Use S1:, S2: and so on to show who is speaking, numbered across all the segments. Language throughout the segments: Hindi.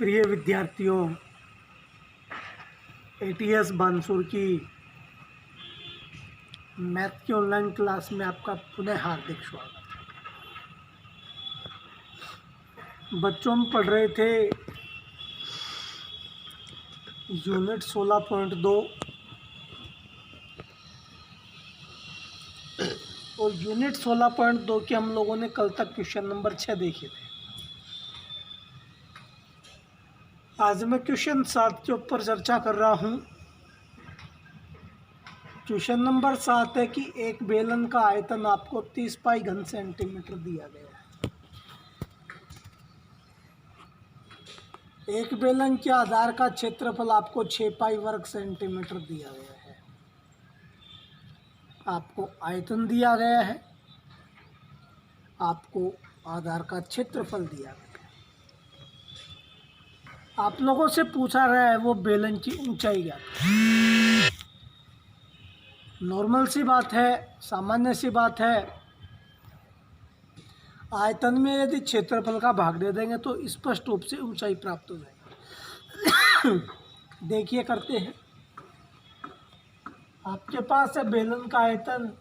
S1: प्रिय विद्यार्थियों, एटीएस बानसूर की मैथ की ऑनलाइन क्लास में आपका पुनः हार्दिक स्वागत है। बच्चों हम पढ़ रहे थे यूनिट 16.2 और यूनिट 16.2 के हम लोगों ने कल तक क्वेश्चन नंबर 6 देखे थे। आज मैं क्वेश्चन 7 के ऊपर चर्चा कर रहा हूँ। क्वेश्चन नंबर 7 है कि एक बेलन का आयतन आपको 30 पाई घन सेंटीमीटर दिया गया है। एक बेलन के आधार का क्षेत्रफल आपको 6 पाई वर्ग सेंटीमीटर दिया गया है। आपको आयतन दिया गया है, आपको आधार का क्षेत्रफल दिया गया है। आप लोगों से पूछा गया है वो बेलन की ऊंचाई क्या है। नॉर्मल सी बात है, सामान्य सी बात है। आयतन में यदि क्षेत्रफल का भाग दे देंगे तो स्पष्ट रूप से ऊंचाई प्राप्त हो जाएगी। देखिए करते हैं। आपके पास है बेलन का आयतन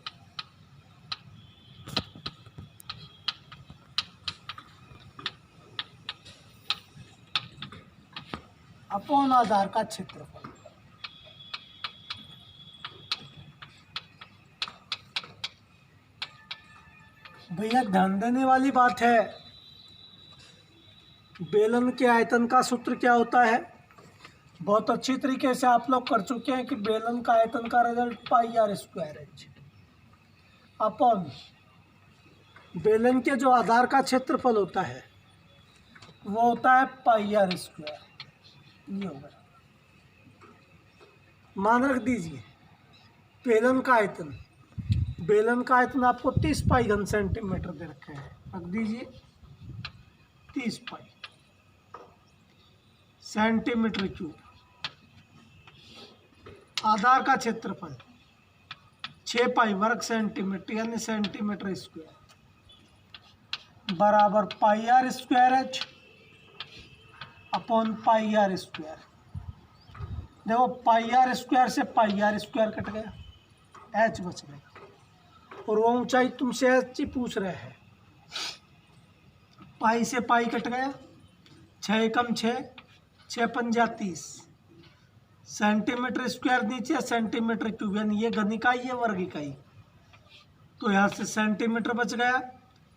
S1: अपॉन आधार का क्षेत्रफल। भैया ध्यान देने वाली बात है, बेलन के आयतन का सूत्र क्या होता है। बहुत अच्छी तरीके से आप लोग कर चुके हैं कि बेलन का आयतन का result pi are square H upon बेलन के जो आधार का क्षेत्रफल होता है वो होता है पाई आर स्क्वायर। ये होगा, मान रख दीजिए बेलन का आयतन आपको 30 पाई घन सेंटीमीटर दे रखे हैं। रख दीजिए 30 पाई सेंटीमीटर क्यूब। आधार का क्षेत्रफल 6 पाई वर्ग सेंटीमीटर यानी सेंटीमीटर स्क्वायर बराबर pi are square H upon pi are square. देखो पाई आर स्क्वायर से पाई आर स्क्वायर कट गया, एच बच गया और वो ऊंचाई तुमसे एच ही पूछ रहे हैं। पाई से पाई कट गया, 6 कम 6, 6 पंजा 30 सेंटीमीटर स्क्वायर नीचे सेंटीमीटर क्यूब यानी ये घन इकाई है वर्ग इकाई, तो यहाँ से सेंटीमीटर बच गया।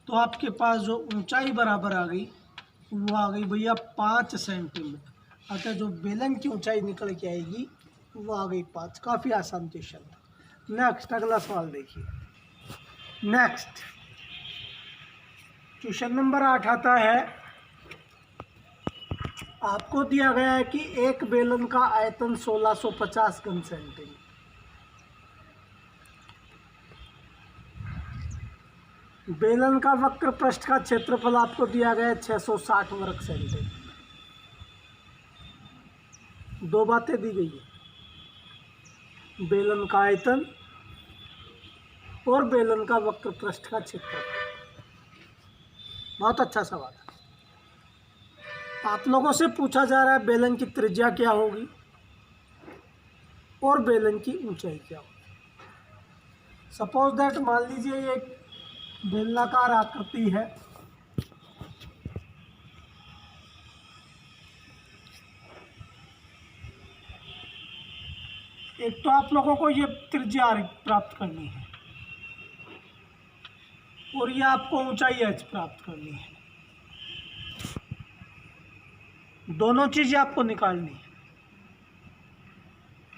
S1: तो आपके पास जो ऊंचाई बराबर आ गई वो आ गई भैया 5 सेंटीमीटर। अतः जो बेलन की ऊंचाई निकल के आएगी वो आ गई 5। काफ़ी आसान क्वेश्चन था। नेक्स्ट अगला सवाल देखिए। नेक्स्ट क्वेश्चन नंबर 8 आता है। आपको दिया गया है कि एक बेलन का आयतन 1650 घन सेंटीमीटर। बेलन का वक्र पृष्ठ का क्षेत्रफल आपको दिया गया है 660 वर्ग सेंटीमीटर। दो बातें दी गई है, बेलन का आयतन और बेलन का वक्र पृष्ठ का क्षेत्रफल। बहुत अच्छा सवाल है। आप लोगों से पूछा जा रहा है बेलन की त्रिज्या क्या होगी और बेलन की ऊंचाई क्या होगी। सपोज दैट मान लीजिए ये एक बेलनाकार आकृति है। एक तो आप लोगों को ये त्रिज्या प्राप्त करनी है और ये आपको ऊंचाई एच प्राप्त करनी है। दोनों चीज़ें आपको निकालनी है।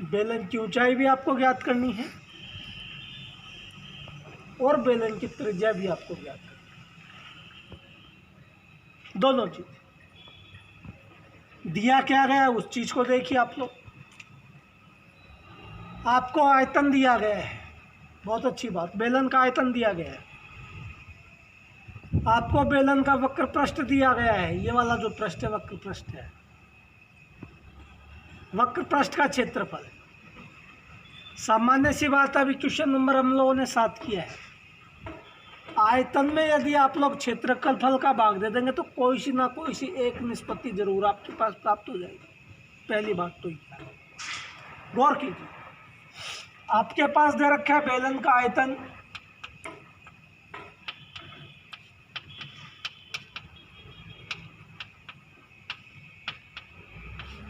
S1: बेलन की ऊंचाई भी आपको ज्ञात करनी है और बेलन की त्रिज्या भी आपको ज्ञात करनी है। दोनों चीज़ दिया क्या गया है उस चीज़ को देखिए आप लोग। आपको आयतन दिया गया है, बहुत अच्छी बात, बेलन का आयतन दिया गया है। आपको बेलन का वक्र पृष्ठ दिया गया है, ये वाला जो पृष्ठ है वक्र पृष्ठ है। वक्र पृष्ठ का क्षेत्रफल सामान्य सी बात है। अभी क्वेश्चन नंबर हम लोगों ने 7 किया है। आयतन में यदि आप लोग क्षेत्रफल का भाग दे देंगे तो कोई सी ना कोई सी एक निष्पत्ति जरूर आपके पास प्राप्त हो जाएगी। पहली बात तो ये है, गौर कीजिए। आपके पास दे रखा है बेलन का आयतन,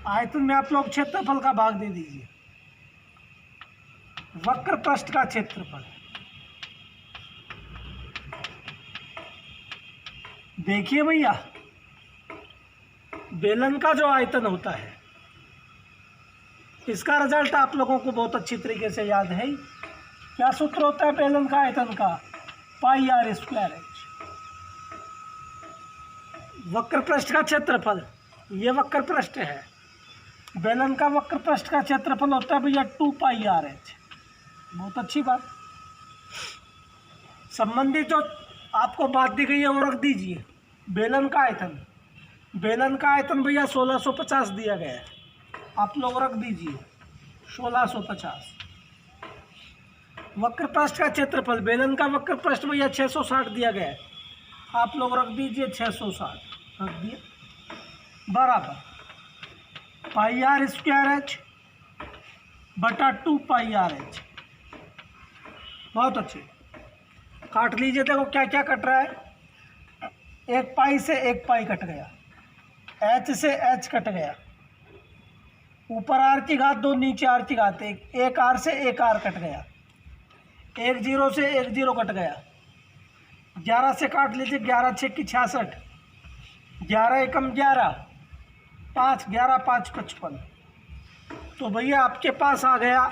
S1: आयतन में आप लोग क्षेत्रफल का भाग दे दीजिए। वक्र पृष्ठ का क्षेत्रफल, देखिए भैया, बेलन का जो आयतन होता है इसका रिजल्ट आप लोगों को बहुत अच्छी तरीके से याद है। क्या सूत्र होता है बेलन का आयतन का? पाई आर स्क्वायर एच। वक्र पृष्ठ का क्षेत्रफल, ये वक्र पृष्ठ है, बेलन का वक्र पृष्ठ का क्षेत्रफल होता है भैया 2 पाई आर एच। बहुत अच्छी बात। संबंधित जो आपको बात दी गई है वो रख दीजिए। बेलन का आयतन, बेलन का आयतन भैया 1650 दिया गया है, आप लोग रख दीजिए 1650। वक्र पृष्ठ का क्षेत्रफल, बेलन का वक्र पृष्ठ भैया 660 दिया गया है, आप लोग रख दीजिए 660, रख दिए, बराबर पाई आर स्क्वायर एच बटा 2 पाई आर एच। बहुत अच्छे, काट लीजिए। देखो क्या क्या कट रहा है, एक पाई से एक पाई कट गया, एच से एच कट गया, ऊपर आर की घात 2, नीचे आर की घात 1, एक आर से एक आर कट गया, एक जीरो से एक जीरो कट गया, 11 से काट लीजिए, 11 6 की 66, 11 एकम 11, 5 11 5 55। तो भैया आपके पास आ गया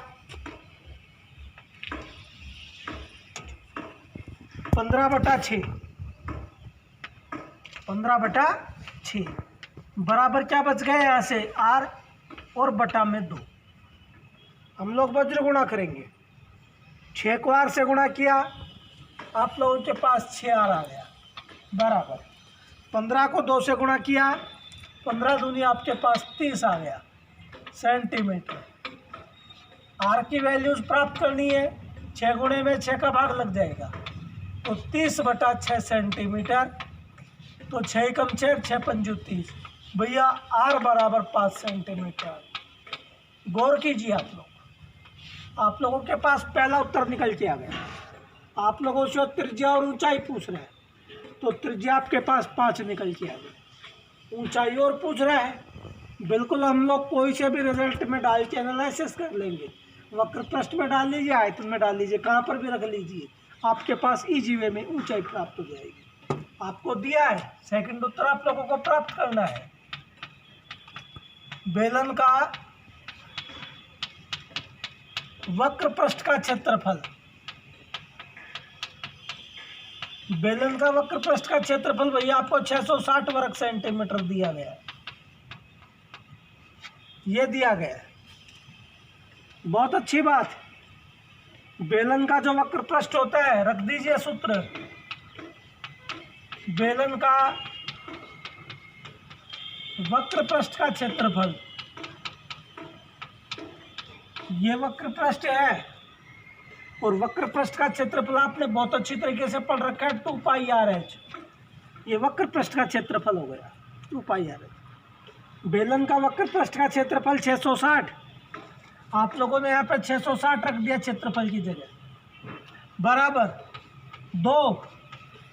S1: 15/6, 15/6 बराबर क्या बच गया यहाँ से? आर और बटा में 2। हम लोग वज्र गुणा करेंगे, 6 को आर से गुणा किया, आप लोगों के पास 6 आर आ गया, बराबर 15 को 2 से गुणा किया, 15 दूनी आपके पास 30 आ गया सेंटीमीटर। आर की वैल्यूज प्राप्त करनी है, 6 गुणे में 6 का भाग लग जाएगा, तो 30/6 सेंटीमीटर। तो 6 कम 6, 6 पंजू 30, भैया आर बराबर 5 सेंटीमीटर। गौर कीजिए आप लोगों के पास पहला उत्तर निकल के आ गया। आप लोगों से त्रिज्या और ऊंचाई पूछ रहे हैं, तो त्रिज्या आपके पास 5 निकल के आ गई, ऊंचाई और पूछ रहा है, बिल्कुल हम लोग कोई से भी रिजल्ट में डाल के एनालिसिस कर लेंगे। वक्र पृष्ठ में डाल लीजिए, आयतन में डाल लीजिए, कहाँ पर भी रख लीजिए, आपके पास इजी वे में ऊंचाई प्राप्त हो जाएगी। आपको दिया है, सेकंड उत्तर आप लोगों को प्राप्त करना है। बेलन का वक्र पृष्ठ का क्षेत्रफल, बेलन का वक्र पृष्ठ का क्षेत्रफल भैया आपको 660 वर्ग सेंटीमीटर दिया गया है, ये दिया गया है। बहुत अच्छी बात। बेलन का जो वक्र पृष्ठ होता है, रख दीजिए सूत्र, बेलन का वक्र पृष्ठ का क्षेत्रफल, ये वक्र पृष्ठ है और वक्र पृष्ठ का क्षेत्रफल आपने बहुत अच्छी तरीके से पढ़ रखा है 2 पाई आर एच। ये वक्र पृष्ठ का क्षेत्रफल हो गया 2 पाई आर एच। बेलन का वक्र पृष्ठ का क्षेत्रफल 660, आप लोगों ने यहाँ पे 660 रख दिया क्षेत्रफल की जगह, बराबर 2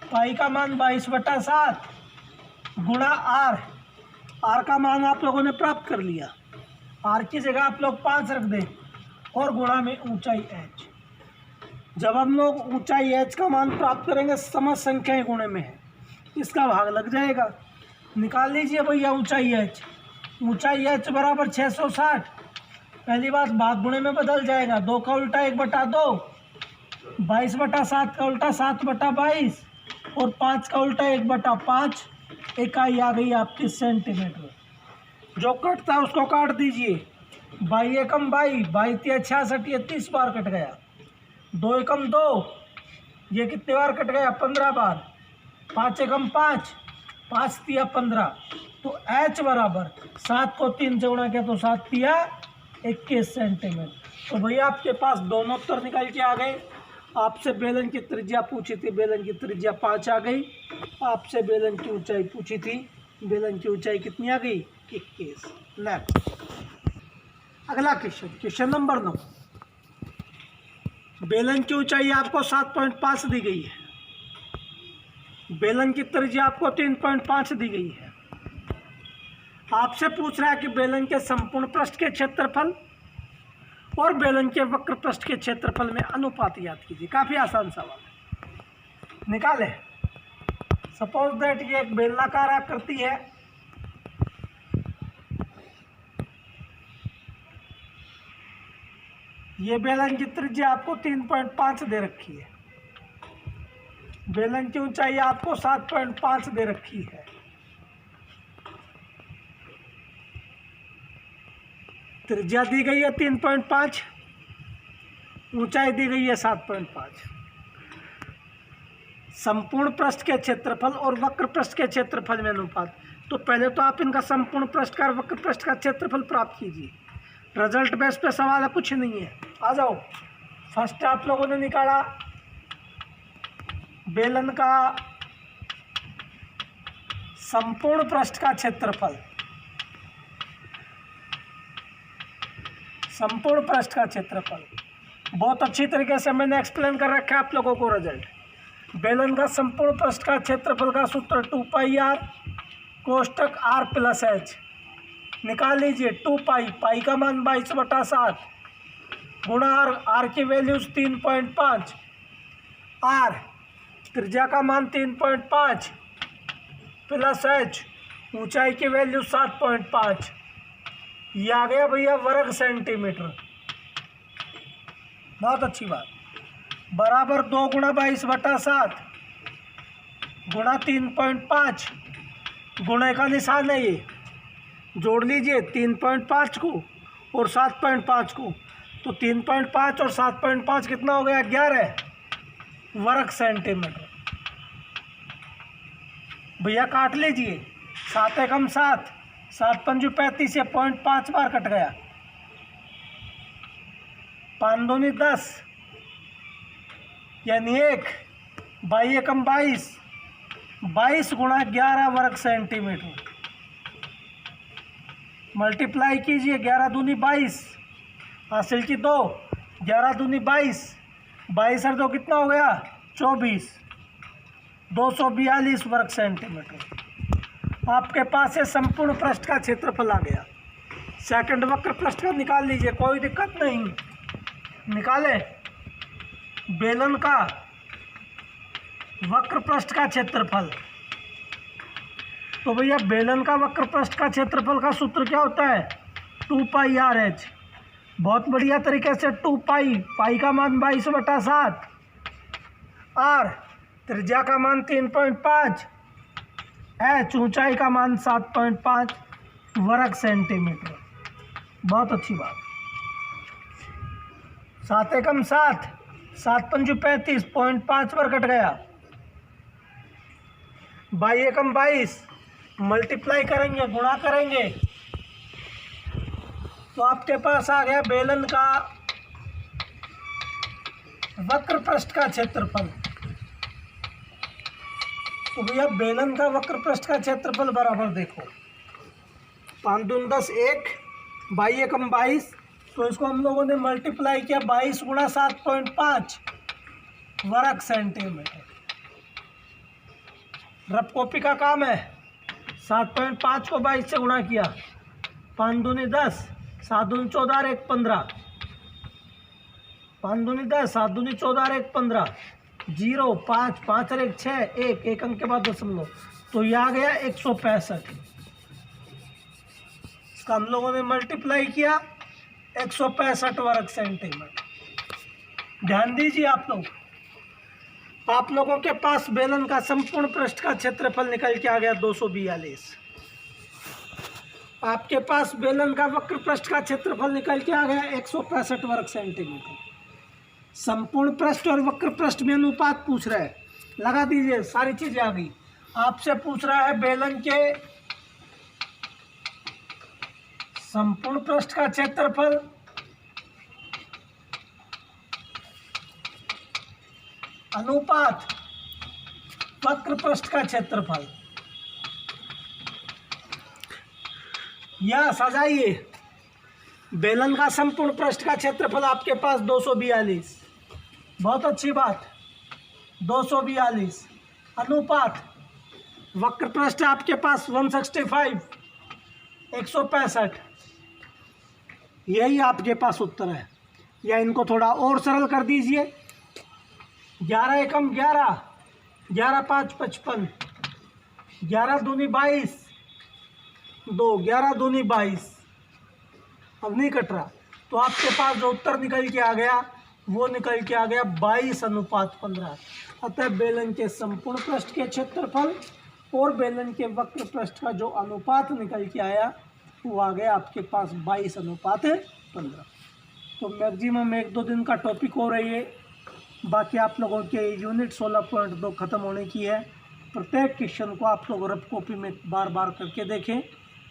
S1: पाई का मान 22/7 गुणा आर, आर का मान आप लोगों ने प्राप्त कर लिया, आर की जगह आप लोग 5 रख दें और गुणा में ऊंचाई एच। जब हम लोग ऊंचाई एच का मान प्राप्त करेंगे, सम संख्याएं गुणे में है, इसका भाग लग जाएगा, निकाल लीजिए भैया ऊंचाई एच। ऊंचाई एच बराबर 660, पहली बात भाग गुणे में बदल जाएगा, 2 का उल्टा 1/2, 22/7 का उल्टा 7/22 और 5 का उल्टा 1/5, इकाई आ गई आपकी सेंटीमीटर। जो कटता है उसको काट दीजिए, 22 एकम 22, 22 तिया 66, ये 30 बार कट गया, 2 एकम 2, ये कितने बार कट गया? 15 बार, 5 एकम 5, 5 तिया 15, तो एच बराबर 7 को 3 से गुणा किया तो 7 तिया 21 सेंटीमीटर। तो भैया आपके पास दोनों उत्तर निकल के आ गए। आपसे बेलन की त्रिज्या पूछी थी, बेलन की त्रिज्या 5 आ गई। आपसे बेलन की ऊंचाई पूछी थी, बेलन की ऊंचाई कितनी आ गई? 21। नेक्स्ट अगला क्वेश्चन, क्वेश्चन नंबर 9। बेलन की ऊंचाई आपको 7.5 दी गई है, बेलन की त्रिज्या आपको 3.5 दी गई है। आपसे पूछ रहा है कि बेलन के संपूर्ण पृष्ठ के क्षेत्रफल और बेलन के वक्र पृष्ठ के क्षेत्रफल में अनुपात याद कीजिए। काफी आसान सवाल है, निकाले। सपोज दैट ये एक बेलनाकार आकृति है, ये बेलन की त्रिज्या आपको 3.5 दे रखी है, बेलन की ऊंचाई आपको 7.5 दे रखी है। त्रिज्या दी गई है 3.5, ऊंचाई दी गई है 7.5। संपूर्ण पृष्ठ के क्षेत्रफल और वक्र पृष्ठ के क्षेत्रफल में अनुपात। तो पहले तो आप इनका संपूर्ण पृष्ठ का और वक्र पृष्ठ का क्षेत्रफल प्राप्त कीजिए। रिजल्ट बेस पे सवाल है, कुछ नहीं है। आ जाओ, फर्स्ट आप लोगों ने निकाला बेलन का संपूर्ण पृष्ठ का क्षेत्रफल, संपूर्ण पृष्ठ का क्षेत्रफल बहुत अच्छी तरीके से मैंने एक्सप्लेन कर रखा है आप लोगों को। रिजल्ट, बेलन का संपूर्ण पृष्ठ का क्षेत्रफल का सूत्र 2πr कोष्टक r प्लस h। निकाल लीजिए 2π, पाई का मान 22/7 गुणा r की वैल्यूज 3.5, r त्रिज्या का मान 3.5 प्लस h ऊंचाई की वैल्यू 7.5। ये आ गया भैया वर्ग सेंटीमीटर। बहुत अच्छी बात। बराबर 2 गुणा 22/7 गुणा 3.5, गुणे का निशान है ये, जोड़ लीजिए 3.5 को और 7.5 को, तो 3.5 और 7.5 कितना हो गया? 11 वर्ग सेंटीमीटर। भैया काट लीजिए, 7 एकम 7, 7 पंजू 35, से 0.5 बार कट गया, 5 दूनी 10 यानी 1, 22 एकम 22, 22 गुणा 11 वर्ग सेंटीमीटर। मल्टीप्लाई कीजिए, 11 दूनी 22, हासिल की 2, 11 दूनी 22, 22 और 2 कितना हो गया? 24, 242 वर्ग सेंटीमीटर। आपके पास से संपूर्ण पृष्ठ का क्षेत्रफल आ गया। सेकंड वक्र पृष्ठ का निकाल लीजिए, कोई दिक्कत नहीं। निकाले बेलन का वक्र पृष्ठ का क्षेत्रफल। तो भैया बेलन का वक्र पृष्ठ का क्षेत्रफल का सूत्र क्या होता है? 2πrh। बहुत बढ़िया तरीके से 2π, पाई का मान 22/7, r त्रिज्या का मान 3.5, h ऊंचाई का मान 7.5 वर्ग सेंटीमीटर। बहुत अच्छी बात। 7 एकम 7, 7 पंजू 35, 0.5 पर कट गया, 22 एकम 22, मल्टीप्लाई करेंगे, गुणा करेंगे, तो आपके पास आ गया बेलन का वक्र पृष्ठ का क्षेत्रफल। तो भैया बेलन का वक्र पृष्ठ का क्षेत्रफल बराबर देखो, 5 दूनी 10, 1, 22 एकम 22, तो इसको हम लोगों ने मल्टीप्लाई किया 22 गुणा 7.5 वर्ग सेंटीमीटर। रफ कॉपी का काम है। 7.5 को 22 से गुणा किया, 5 दूनी 10, 7 दूनी 14, 1 15, 5 दूनी 10, 7 दूनी 14, 1 15, 0 5, 5 और 1 6, 1 अंक के बाद दशमलव, तो यह आ गया 165। इसका हम लोगों ने मल्टीप्लाई किया 165 वर्ग सेंटीमीटर। ध्यान दीजिए आप लोगों के पास बेलन का संपूर्ण पृष्ठ का क्षेत्रफल निकल के आ गया 242। आपके पास बेलन का वक्र पृष्ठ का क्षेत्रफल निकल के आ गया 165 वर्ग सेंटीमीटर। संपूर्ण पृष्ठ और वक्र पृष्ठ में अनुपात पूछ रहा है, लगा दीजिए, सारी चीजें आ गई। आपसे पूछ रहा है बेलन के संपूर्ण पृष्ठ का क्षेत्रफल अनुपात वक्र पृष्ठ का क्षेत्रफल। यह सजाइए, बेलन का संपूर्ण पृष्ठ का क्षेत्रफल आपके पास 242। बहुत अच्छी बात, 242 अनुपात वक्र पृष्ठ आपके पास 165, 165। यही आपके पास उत्तर है। या इनको थोड़ा और सरल कर दीजिए। 11 एकम 11, 11 5 55, 11 दूनी 22, 2, 11 दूनी 22। अब नहीं कट रहा, तो आपके पास जो उत्तर निकल के आ गया वो निकल के आ गया 22:15। अतः बेलन के संपूर्ण पृष्ठ के क्षेत्रफल और बेलन के वक्र पृष्ठ का जो अनुपात निकल के आया वो आ गया आपके पास 22:15। तो मैक्सिमम 1-2 दिन का टॉपिक हो रही है। बाकी आप लोगों के यूनिट 16.2 ख़त्म होने की है। प्रत्येक क्वेश्चन को आप लोग रफ कॉपी में बार बार करके देखें।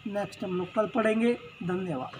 S1: नेक्स्ट हम लोग कल पढ़ेंगे। धन्यवाद।